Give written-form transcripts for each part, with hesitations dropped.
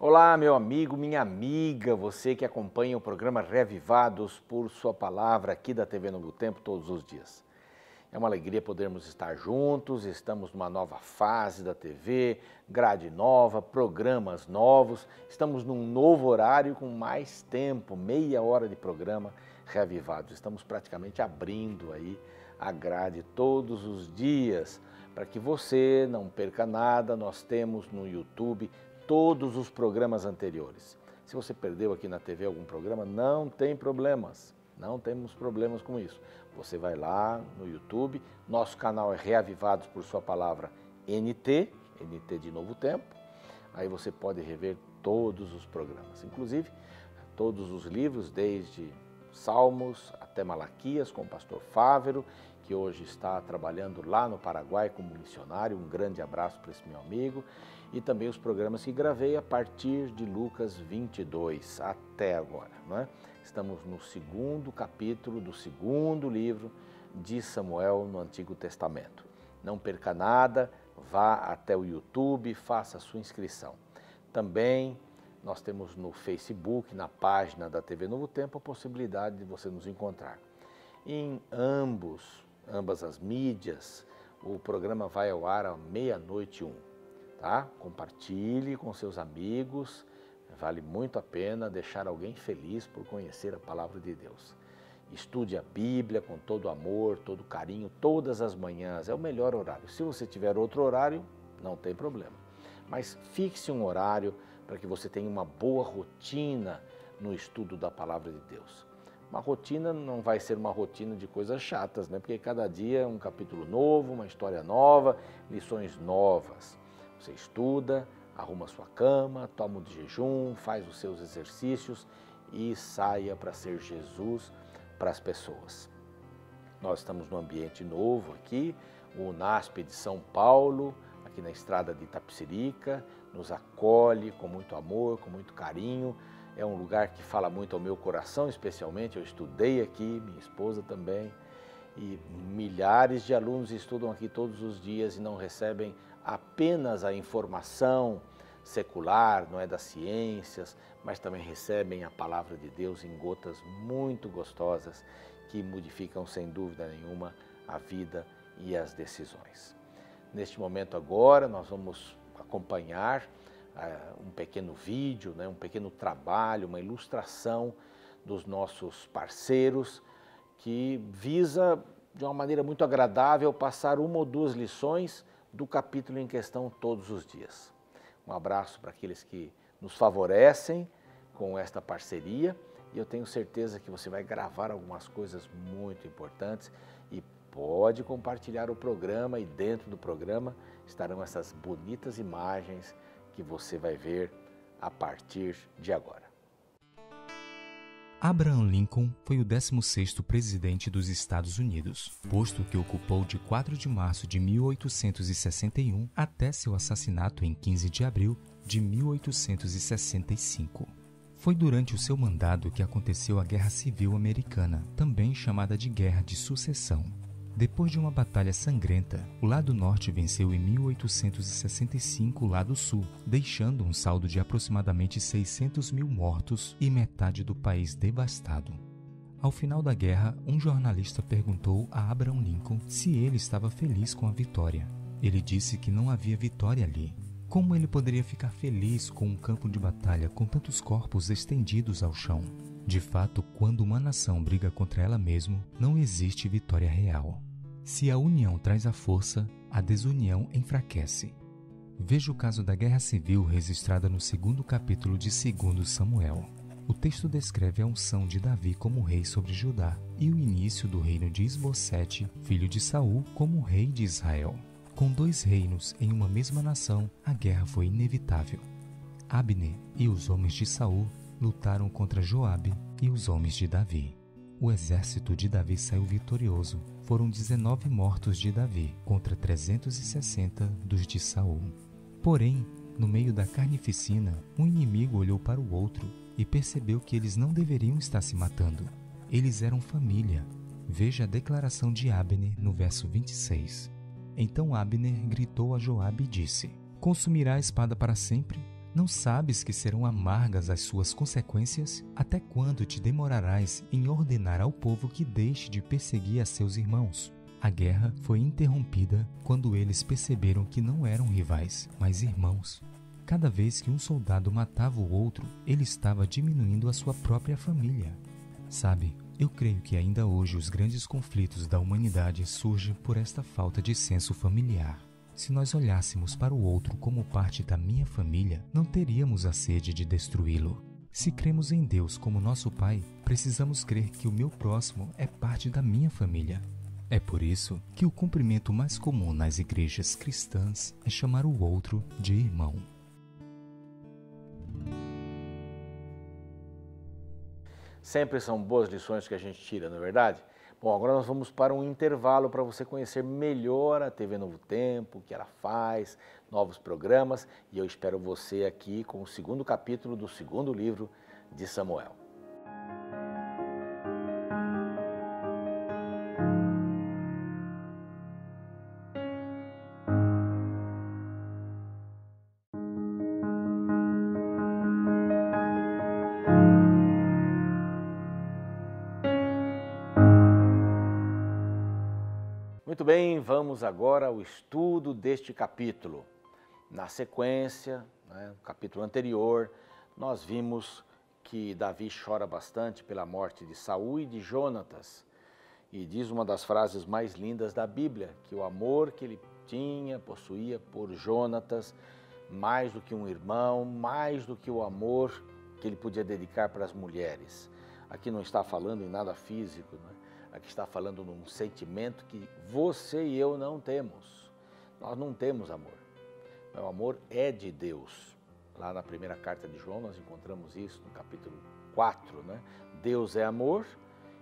Olá, meu amigo, minha amiga, você que acompanha o programa Reavivados por Sua Palavra aqui da TV Novo Tempo todos os dias. É uma alegria podermos estar juntos, estamos numa nova fase da TV, grade nova, programas novos, estamos num novo horário com mais tempo, meia hora de programa Reavivados. Estamos praticamente abrindo aí a grade todos os dias, para que você não perca nada. Nós temos no YouTube todos os programas anteriores. Se você perdeu aqui na TV algum programa, não tem problemas, não temos problemas com isso. Você vai lá no YouTube, nosso canal é Reavivados por Sua Palavra NT de Novo Tempo, aí você pode rever todos os programas, inclusive todos os livros, desde Salmos até Malaquias, com o pastor Fávero, que hoje está trabalhando lá no Paraguai como missionário. Um grande abraço para esse meu amigo. E também os programas que gravei a partir de Lucas 22 até agora, não é? Estamos no segundo capítulo do segundo livro de Samuel no Antigo Testamento. Não perca nada, vá até o YouTube, faça a sua inscrição. Também nós temos no Facebook, na página da TV Novo Tempo, a possibilidade de você nos encontrar. Em ambas as mídias, o programa vai ao ar à 00:01, tá? Compartilhe com seus amigos, vale muito a pena deixar alguém feliz por conhecer a Palavra de Deus. Estude a Bíblia com todo amor, todo carinho, todas as manhãs, é o melhor horário. Se você tiver outro horário, não tem problema, mas fixe um horário para que você tenha uma boa rotina no estudo da Palavra de Deus. Uma rotina não vai ser uma rotina de coisas chatas, né? Porque cada dia é um capítulo novo, uma história nova, lições novas. Você estuda, arruma sua cama, toma de jejum, faz os seus exercícios e saia para ser Jesus para as pessoas. Nós estamos num ambiente novo aqui, o UNASP de São Paulo, aqui na estrada de Itapecerica, nos acolhe com muito amor, com muito carinho. É um lugar que fala muito ao meu coração, especialmente. Eu estudei aqui, minha esposa também, e milhares de alunos estudam aqui todos os dias e não recebem apenas a informação secular, não é, das ciências, mas também recebem a Palavra de Deus em gotas muito gostosas que modificam sem dúvida nenhuma a vida e as decisões. Neste momento agora nós vamos acompanhar um pequeno vídeo, né, um pequeno trabalho, uma ilustração dos nossos parceiros que visa, de uma maneira muito agradável, passar uma ou duas lições do capítulo em questão todos os dias. Um abraço para aqueles que nos favorecem com esta parceria e eu tenho certeza que você vai gravar algumas coisas muito importantes e pode compartilhar o programa, e dentro do programa estarão essas bonitas imagens que você vai ver a partir de agora. Abraham Lincoln foi o 16º presidente dos Estados Unidos, posto que ocupou de 4 de março de 1861 até seu assassinato em 15 de abril de 1865. Foi durante o seu mandato que aconteceu a Guerra Civil Americana, também chamada de Guerra de Sucessão. Depois de uma batalha sangrenta, o lado norte venceu em 1865 o lado sul, deixando um saldo de aproximadamente 600 mil mortos e metade do país devastado. Ao final da guerra, um jornalista perguntou a Abraham Lincoln se ele estava feliz com a vitória. Ele disse que não havia vitória ali. Como ele poderia ficar feliz com um campo de batalha com tantos corpos estendidos ao chão? De fato, quando uma nação briga contra ela mesma, não existe vitória real. Se a união traz a força, a desunião enfraquece. Veja o caso da Guerra Civil registrada no 2º capítulo de 2 Samuel. O texto descreve a unção de Davi como rei sobre Judá e o início do reino de Isbosete, filho de Saul, como rei de Israel. Com 2 reinos em uma mesma nação, a guerra foi inevitável. Abner e os homens de Saul lutaram contra Joabe e os homens de Davi. O exército de Davi saiu vitorioso. Foram 19 mortos de Davi contra 360 dos de Saul. Porém, no meio da carnificina, um inimigo olhou para o outro e percebeu que eles não deveriam estar se matando. Eles eram família. Veja a declaração de Abner no verso 26. Então Abner gritou a Joabe e disse: Consumirá a espada para sempre? Não sabes que serão amargas as suas consequências? Até quando te demorarás em ordenar ao povo que deixe de perseguir a seus irmãos? A guerra foi interrompida quando eles perceberam que não eram rivais, mas irmãos. Cada vez que um soldado matava o outro, ele estava diminuindo a sua própria família. Sabe, eu creio que ainda hoje os grandes conflitos da humanidade surgem por esta falta de senso familiar. Se nós olhássemos para o outro como parte da minha família, não teríamos a sede de destruí-lo. Se cremos em Deus como nosso Pai, precisamos crer que o meu próximo é parte da minha família. É por isso que o cumprimento mais comum nas igrejas cristãs é chamar o outro de irmão. Sempre são boas lições que a gente tira, não é verdade? Bom, agora nós vamos para um intervalo para você conhecer melhor a TV Novo Tempo, o que ela faz, novos programas, e eu espero você aqui com o segundo capítulo do segundo livro de Samuel. Muito bem, vamos agora ao estudo deste capítulo. Na sequência, no capítulo anterior, nós vimos que Davi chora bastante pela morte de Saul e de Jonatas. E diz uma das frases mais lindas da Bíblia, que o amor que ele possuía por Jonatas, mais do que um irmão, mais do que o amor que ele podia dedicar para as mulheres. Aqui não está falando em nada físico, Aqui está falando num sentimento que você e eu não temos. Nós não temos amor. O amor é de Deus. Lá na primeira carta de João nós encontramos isso no capítulo 4, Deus é amor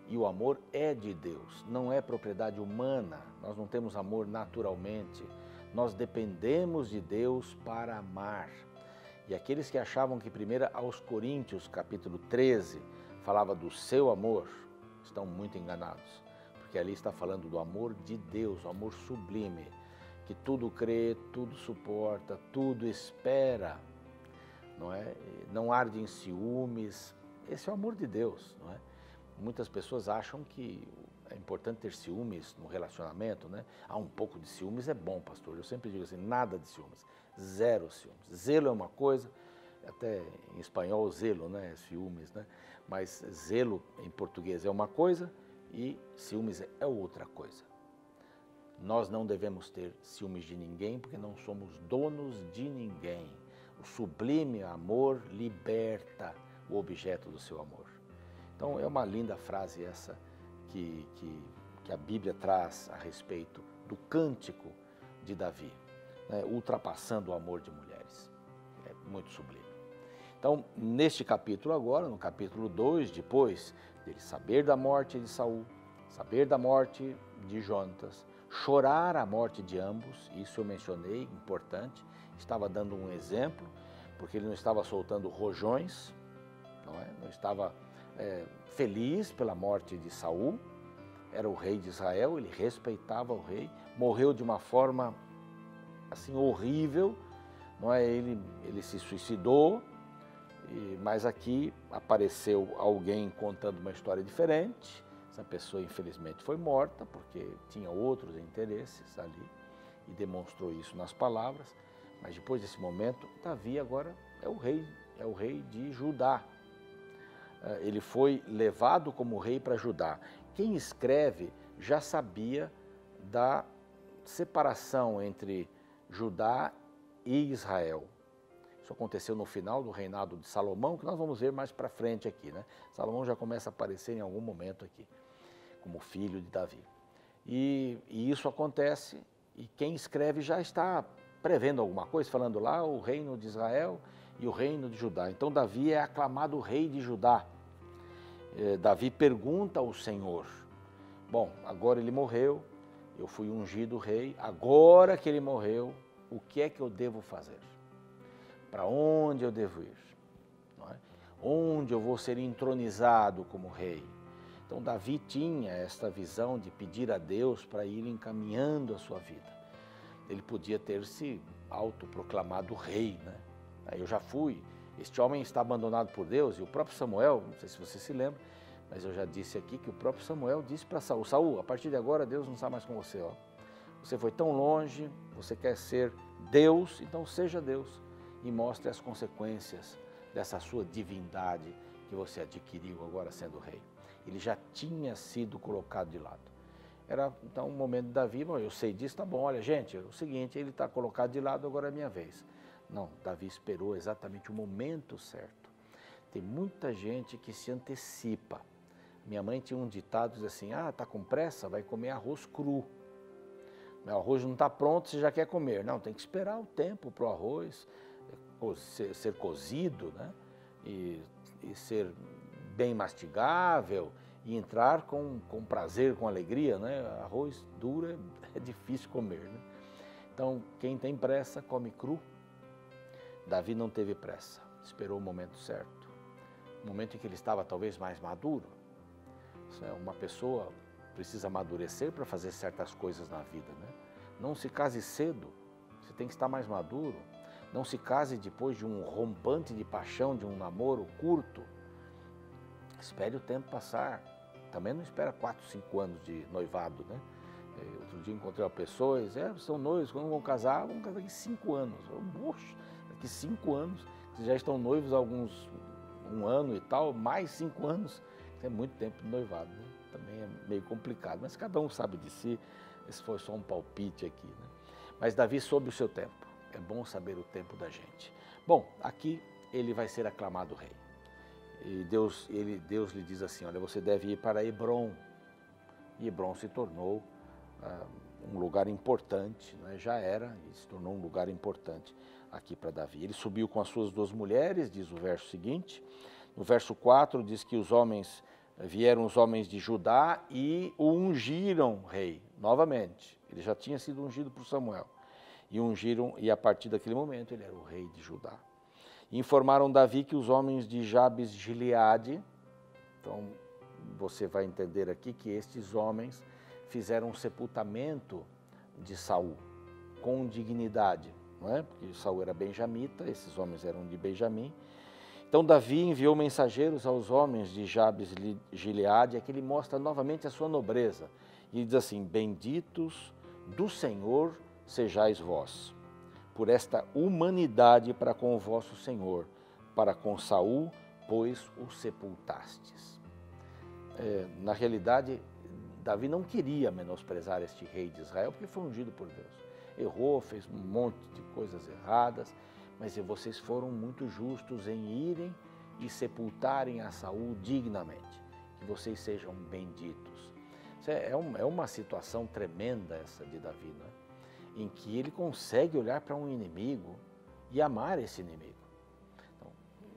e o amor é de Deus. Não é propriedade humana. Nós não temos amor naturalmente. Nós dependemos de Deus para amar. E aqueles que achavam que 1 aos Coríntios, capítulo 13, falava do seu amor, estão muito enganados, porque ali está falando do amor de Deus, o amor sublime, que tudo crê, tudo suporta, tudo espera, não arde em ciúmes. Esse é o amor de Deus, Muitas pessoas acham que é importante ter ciúmes no relacionamento, Um pouco de ciúmes é bom, pastor. Eu sempre digo assim, nada de ciúmes, zero ciúmes. Zelo é uma coisa, até em espanhol zelo, ciúmes, Mas zelo em português é uma coisa e ciúmes é outra coisa. Nós não devemos ter ciúmes de ninguém porque não somos donos de ninguém. O sublime amor liberta o objeto do seu amor. Então é uma linda frase essa que a Bíblia traz a respeito do cântico de Davi, ultrapassando o amor de mulheres. É muito sublime. Então, neste capítulo agora, no capítulo 2, depois dele saber da morte de Saul, saber da morte de Jonatas, chorar a morte de ambos, isso eu mencionei, importante, estava dando um exemplo, porque ele não estava soltando rojões, não estava feliz pela morte de Saul, era o rei de Israel, ele respeitava o rei, morreu de uma forma assim horrível, ele se suicidou. Mas aqui apareceu alguém contando uma história diferente. Essa pessoa infelizmente foi morta porque tinha outros interesses ali e demonstrou isso nas palavras. Mas depois desse momento, Davi agora é o rei de Judá. Ele foi levado como rei para Judá. Quem escreve já sabia da separação entre Judá e Israel. Isso aconteceu no final do reinado de Salomão, que nós vamos ver mais para frente aqui, Salomão já começa a aparecer em algum momento aqui, como filho de Davi. E isso acontece, e quem escreve já está prevendo alguma coisa, falando lá o reino de Israel e o reino de Judá. Então Davi é aclamado rei de Judá. Davi pergunta ao Senhor, bom, agora ele morreu, eu fui ungido rei, agora que ele morreu, o que é que eu devo fazer? Para onde eu devo ir? Onde eu vou ser entronizado como rei? Então Davi tinha esta visão de pedir a Deus para ir encaminhando a sua vida. Ele podia ter se autoproclamado rei, Aí eu já fui, este homem está abandonado por Deus, e o próprio Samuel, não sei se você se lembra, mas eu já disse aqui que o próprio Samuel disse para Saul, Saul, a partir de agora Deus não está mais com você, ó. Você foi tão longe, você quer ser Deus, então seja Deus e mostre as consequências dessa sua divindade que você adquiriu agora sendo rei. Ele já tinha sido colocado de lado. Era então um momento de Davi, bom, eu sei disso, tá bom, olha gente, é o seguinte, ele está colocado de lado, agora é minha vez. Não, Davi esperou exatamente o momento certo. Tem muita gente que se antecipa. Minha mãe tinha um ditado, diz assim, tá com pressa, vai comer arroz cru. O arroz não está pronto, você já quer comer. Não, tem que esperar o tempo para o arroz ser cozido, né? E ser bem mastigável e entrar com prazer, com alegria, né? Arroz duro é difícil comer, né? Então, quem tem pressa, come cru. Davi não teve pressa, esperou o momento certo. O momento em que ele estava talvez mais maduro. Uma pessoa precisa amadurecer para fazer certas coisas na vida, né? Não se case cedo, você tem que estar mais maduro. Não se case depois de um rompante de paixão, de um namoro curto. Espere o tempo passar. Também não espera 4, 5 anos de noivado, né? Outro dia encontrei uma pessoa e disse, são noivos, quando vão casar daqui 5 anos. Poxa, daqui 5 anos, vocês já estão noivos há um ano e tal, mais 5 anos. É muito tempo de noivado, né? Também é meio complicado, mas cada um sabe de si. Esse foi só um palpite aqui, né? Mas Davi soube o seu tempo. É bom saber o tempo da gente. Bom, aqui ele vai ser aclamado rei. E Deus lhe diz assim, olha, você deve ir para Hebrom. E Hebrom se tornou um lugar importante, né? Já era, e se tornou um lugar importante aqui para Davi. Ele subiu com as suas 2 mulheres, diz o verso seguinte. No verso 4 diz que vieram os homens de Judá e o ungiram rei, novamente. Ele já tinha sido ungido por Samuel. E ungiram, e a partir daquele momento ele era o rei de Judá. E informaram Davi que os homens de Jabes de Gileade, então você vai entender aqui que estes homens fizeram um sepultamento de Saul com dignidade, não é? Porque Saul era benjamita, esses homens eram de Benjamim. Então Davi enviou mensageiros aos homens de Jabes de Gileade, e aqui ele mostra novamente a sua nobreza. E diz assim, benditos do Senhor sejais vós, por esta humanidade para com o vosso Senhor, para com Saul, pois o sepultastes. Na realidade, Davi não queria menosprezar este rei de Israel, porque foi ungido por Deus. Errou, fez um monte de coisas erradas, mas vocês foram muito justos em irem e sepultarem a Saul dignamente. Que vocês sejam benditos. É uma situação tremenda essa de Davi, né? Em que ele consegue olhar para um inimigo e amar esse inimigo. Então,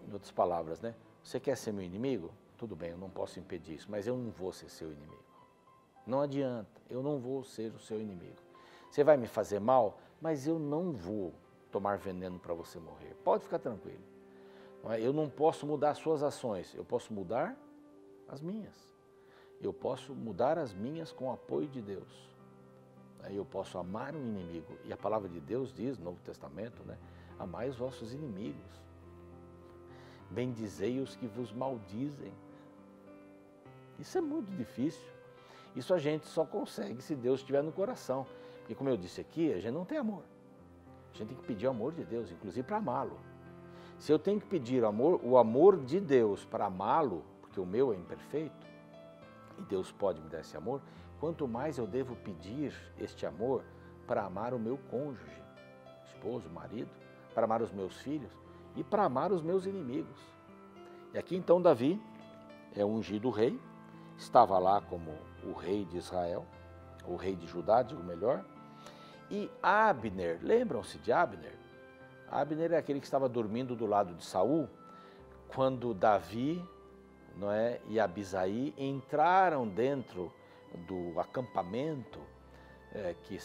em outras palavras, né? Você quer ser meu inimigo? Tudo bem, eu não posso impedir isso, mas eu não vou ser seu inimigo. Não adianta, eu não vou ser o seu inimigo. Você vai me fazer mal, mas eu não vou tomar veneno para você morrer. Pode ficar tranquilo. Eu não posso mudar as suas ações, eu posso mudar as minhas. Eu posso mudar as minhas com o apoio de Deus. Eu posso amar um inimigo. E a palavra de Deus diz, no Novo Testamento, né? Amai os vossos inimigos. Bendizei os que vos maldizem. Isso é muito difícil. Isso a gente só consegue se Deus estiver no coração. Porque, como eu disse aqui, a gente não tem amor. A gente tem que pedir o amor de Deus, inclusive para amá-lo. Se eu tenho que pedir o amor de Deus para amá-lo, porque o meu é imperfeito, e Deus pode me dar esse amor, quanto mais eu devo pedir este amor para amar o meu cônjuge, esposo, marido, para amar os meus filhos e para amar os meus inimigos. E aqui então Davi é ungido rei, estava lá como o rei de Israel, o rei de Judá, digo melhor, e Abner, lembram-se de Abner? Abner é aquele que estava dormindo do lado de Saul, quando Davi, não é, e Abisaí entraram dentro do acampamento que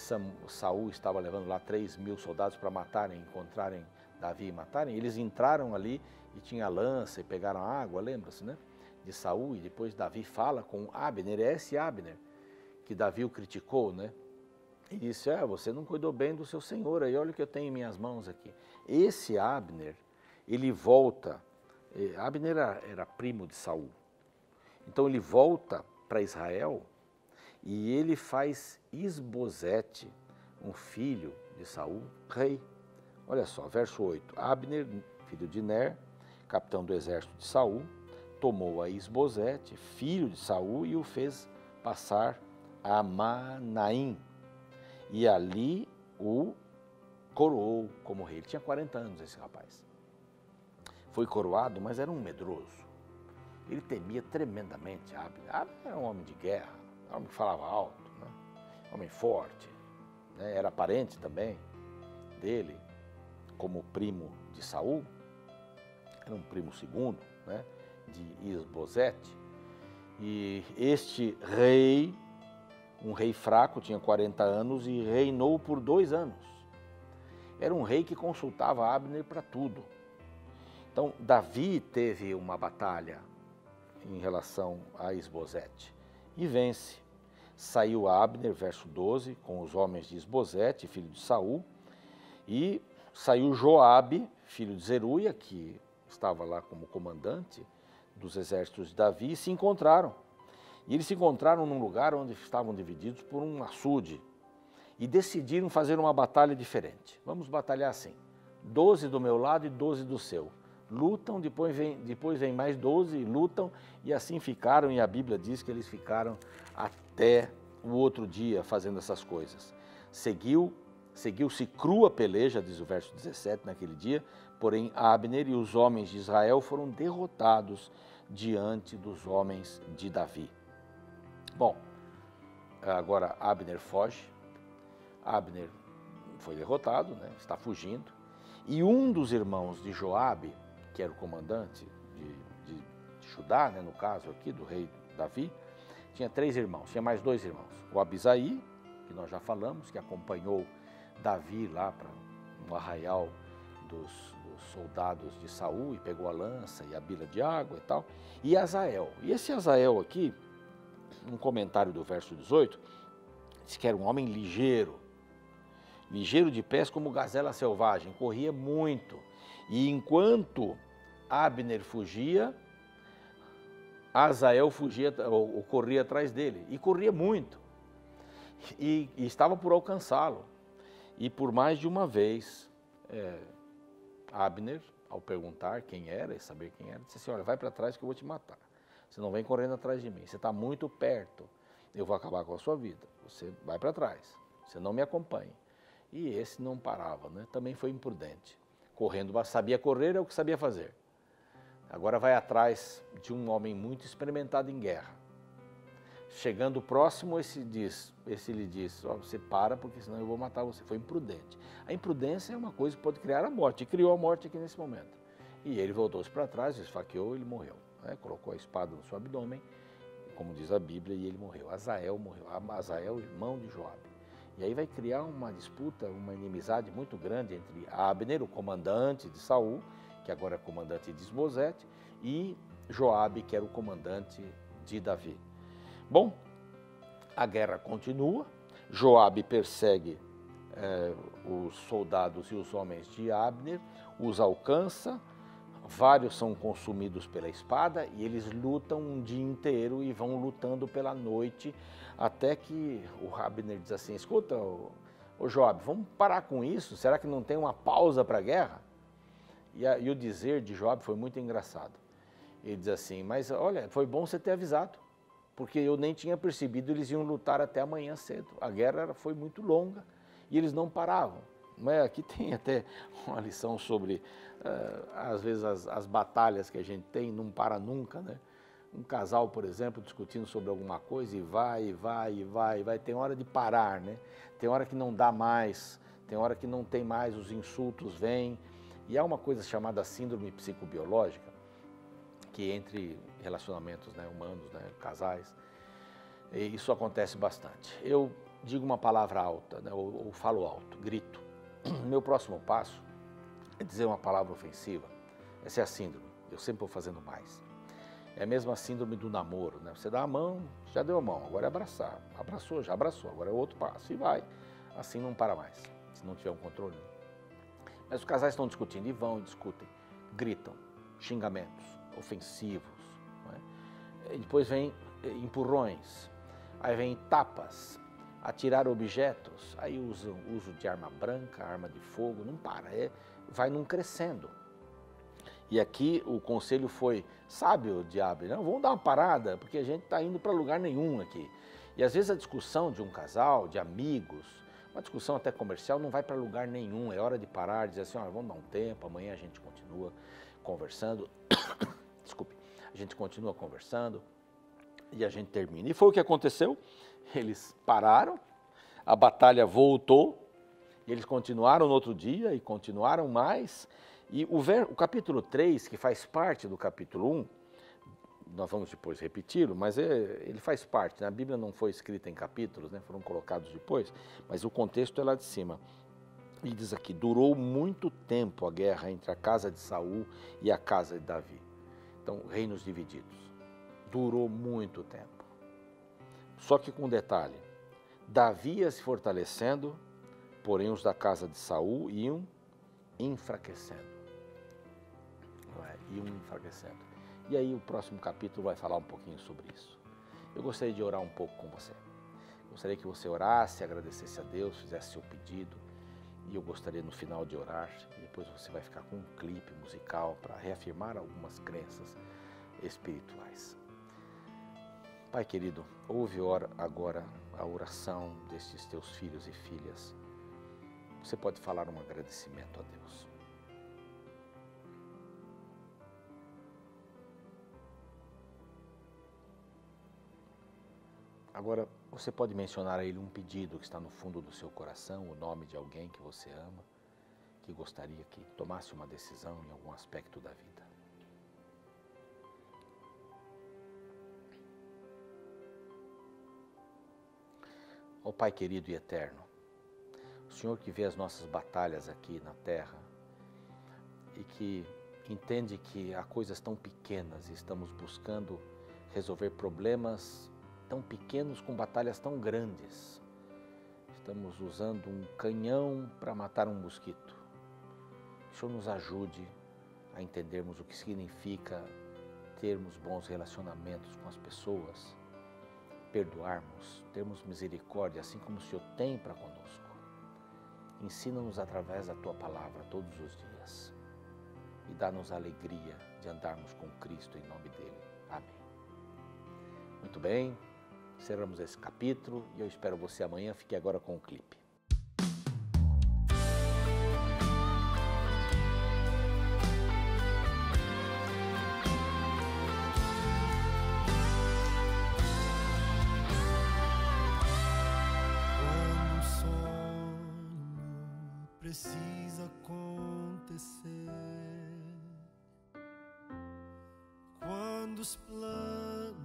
Saul estava levando lá 3.000 soldados para matarem, encontrarem Davi e matarem. Eles entraram ali e tinha lança e pegaram água, lembra-se, né? De Saul, e depois Davi fala com Abner, é esse Abner que Davi o criticou, né? E disse, você não cuidou bem do seu senhor, aí olha o que eu tenho em minhas mãos aqui. Esse Abner ele volta, Abner era primo de Saul, então ele volta para Israel e ele faz Isbosete, um filho de Saul, rei. Olha só, verso 8, Abner, filho de Ner, capitão do exército de Saul, tomou a Isbosete, filho de Saul, e o fez passar a Manaim, e ali o coroou como rei. Ele tinha 40 anos, esse rapaz. Foi coroado, mas era um medroso. Ele temia tremendamente Abner. Abner era um homem de guerra, um homem que falava alto, né? Um homem forte, né? Era parente também dele, como primo de Saul, era um primo segundo, né, de Isbosete. E este rei, um rei fraco, tinha 40 anos e reinou por 2 anos. Era um rei que consultava Abner para tudo. Então, Davi teve uma batalha em relação a Isbosete e vence. Saiu Abner, verso 12, com os homens de Isbosete, filho de Saul, e saiu Joabe, filho de Zeruia, que estava lá como comandante dos exércitos de Davi, e se encontraram. E eles se encontraram num lugar onde estavam divididos por um açude e decidiram fazer uma batalha diferente. Vamos batalhar assim, 12 do meu lado e 12 do seu. Lutam, depois vem mais 12 e lutam, e assim ficaram, e a Bíblia diz que eles ficaram até o outro dia fazendo essas coisas. Seguiu-se crua peleja, diz o verso 17, naquele dia, porém Abner e os homens de Israel foram derrotados diante dos homens de Davi. Bom, agora Abner foge, Abner foi derrotado, né, está fugindo, e um dos irmãos de Joabe, que era o comandante de Judá, né, no caso aqui do rei Davi, tinha 3 irmãos, tinha mais 2 irmãos, o Abisaí, que nós já falamos, que acompanhou Davi lá para um arraial dos soldados de Saul e pegou a lança e a bila de água e tal, e Azael. E esse Azael aqui, um comentário do verso 18, diz que era um homem ligeiro de pés como gazela selvagem, corria muito, e enquanto Abner fugia, Azael fugia ou corria atrás dele, e corria muito, e estava por alcançá-lo. E por mais de uma vez, Abner, ao perguntar quem era e saber quem era, disse assim, olha, vai para trás que eu vou te matar. Você não vem correndo atrás de mim, você está muito perto, eu vou acabar com a sua vida. Você vai para trás, você não me acompanha. E esse não parava, né? Também foi imprudente. Correndo, sabia correr, é o que sabia fazer. Agora vai atrás de um homem muito experimentado em guerra. Chegando próximo, esse lhe diz, oh, você para porque senão eu vou matar você. Foi imprudente. A imprudência é uma coisa que pode criar a morte, e criou a morte aqui nesse momento. E ele voltou-se para trás, esfaqueou, ele morreu. Né? Colocou a espada no seu abdômen, como diz a Bíblia, e ele morreu. Azael morreu, Azael, irmão de Joabe. E aí vai criar uma disputa, uma inimizade muito grande entre Abner, o comandante de Saul, que agora é comandante de Isbosete, e Joabe, que era o comandante de Davi. Bom, a guerra continua, Joabe persegue os soldados e os homens de Abner, os alcança, vários são consumidos pela espada e eles lutam um dia inteiro e vão lutando pela noite, até que o Abner diz assim, escuta, ô Joabe, vamos parar com isso, será que não tem uma pausa para a guerra? E o dizer de Joabe foi muito engraçado. Ele diz assim, mas olha, foi bom você ter avisado, porque eu nem tinha percebido, eles iam lutar até amanhã cedo. A guerra foi muito longa e eles não paravam. Mas aqui tem até uma lição sobre, às vezes, as batalhas que a gente tem, não para nunca, né? Um casal, por exemplo, discutindo sobre alguma coisa e vai, tem hora de parar, né? Tem hora que não dá mais, tem hora que não tem mais, os insultos vêm. E há uma coisa chamada síndrome psicobiológica, que entre relacionamentos, né, humanos, né, casais, isso acontece bastante. Eu digo uma palavra alta, né, ou falo alto, grito. Meu próximo passo é dizer uma palavra ofensiva. Essa é a síndrome, eu sempre vou fazendo mais. É a mesma síndrome do namoro, né? Você dá a mão, já deu a mão, agora é abraçar. Abraçou, já abraçou, agora é o outro passo e vai. Assim não para mais, se não tiver um controle. Mas os casais estão discutindo e vão e discutem. gritam, xingamentos ofensivos, não é? E depois vem empurrões, aí vem tapas, atirar objetos, aí uso de arma branca, arma de fogo, não para, vai num crescendo. E aqui o conselho foi sábio de Abner, não, vamos dar uma parada, porque a gente está indo para lugar nenhum aqui. E às vezes a discussão de um casal, de amigos, uma discussão até comercial, não vai para lugar nenhum, é hora de parar, dizer assim, olha, vamos dar um tempo, amanhã a gente continua conversando, desculpe, a gente continua conversando e a gente termina. E foi o que aconteceu, eles pararam, a batalha voltou, eles continuaram no outro dia e continuaram mais. E o capítulo 3, que faz parte do capítulo 1, nós vamos depois repeti-lo, mas ele faz parte, né? A Bíblia não foi escrita em capítulos, né? Foram colocados depois, mas o contexto é lá de cima. E diz aqui, durou muito tempo a guerra entre a casa de Saul e a casa de Davi. Então, reinos divididos. Durou muito tempo. Só que com um detalhe, Davi ia se fortalecendo, porém os da casa de Saul iam enfraquecendo. Iam enfraquecendo. E aí o próximo capítulo vai falar um pouquinho sobre isso. Eu gostaria de orar um pouco com você. Gostaria que você orasse, agradecesse a Deus, fizesse seu pedido. E eu gostaria no final de orar, e depois você vai ficar com um clipe musical para reafirmar algumas crenças espirituais. Pai querido, ouve agora a oração destes teus filhos e filhas. Você pode falar um agradecimento a Deus. Agora, você pode mencionar a Ele um pedido que está no fundo do seu coração, o nome de alguém que você ama, que gostaria que tomasse uma decisão em algum aspecto da vida. Ó Pai querido e eterno, o Senhor que vê as nossas batalhas aqui na terra e que entende que há coisas tão pequenas e estamos buscando resolver problemas tão pequenos com batalhas tão grandes. Estamos usando um canhão para matar um mosquito. O Senhor nos ajude a entendermos o que significa termos bons relacionamentos com as pessoas, perdoarmos, termos misericórdia, assim como o Senhor tem para conosco. Ensina-nos através da Tua palavra todos os dias e dá-nos a alegria de andarmos com Cristo em nome dEle. Amém. Muito bem. Encerramos esse capítulo e eu espero você amanhã. Fique agora com o clipe. Quando um sonho precisa acontecer, quando os planos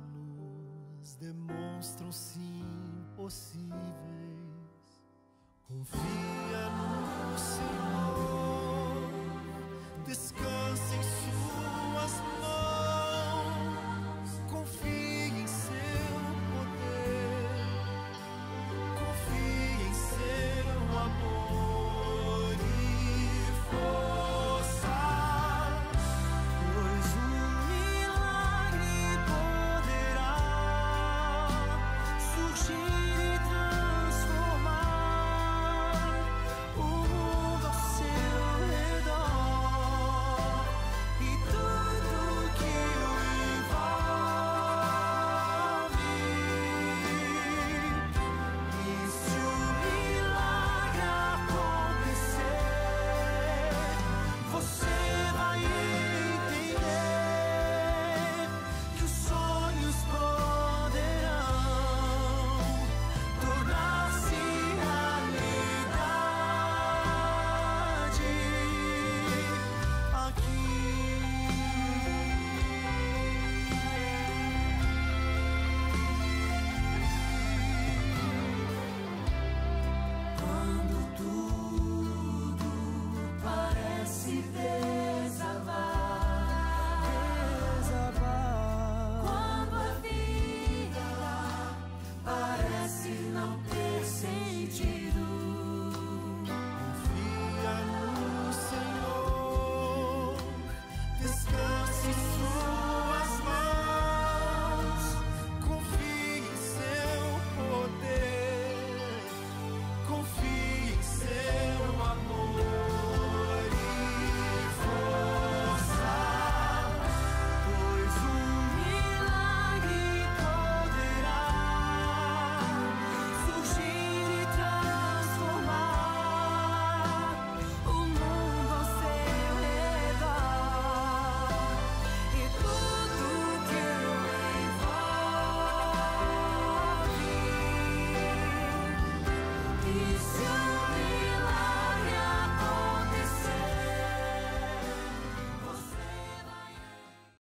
demonstram-se impossíveis, confia no Senhor.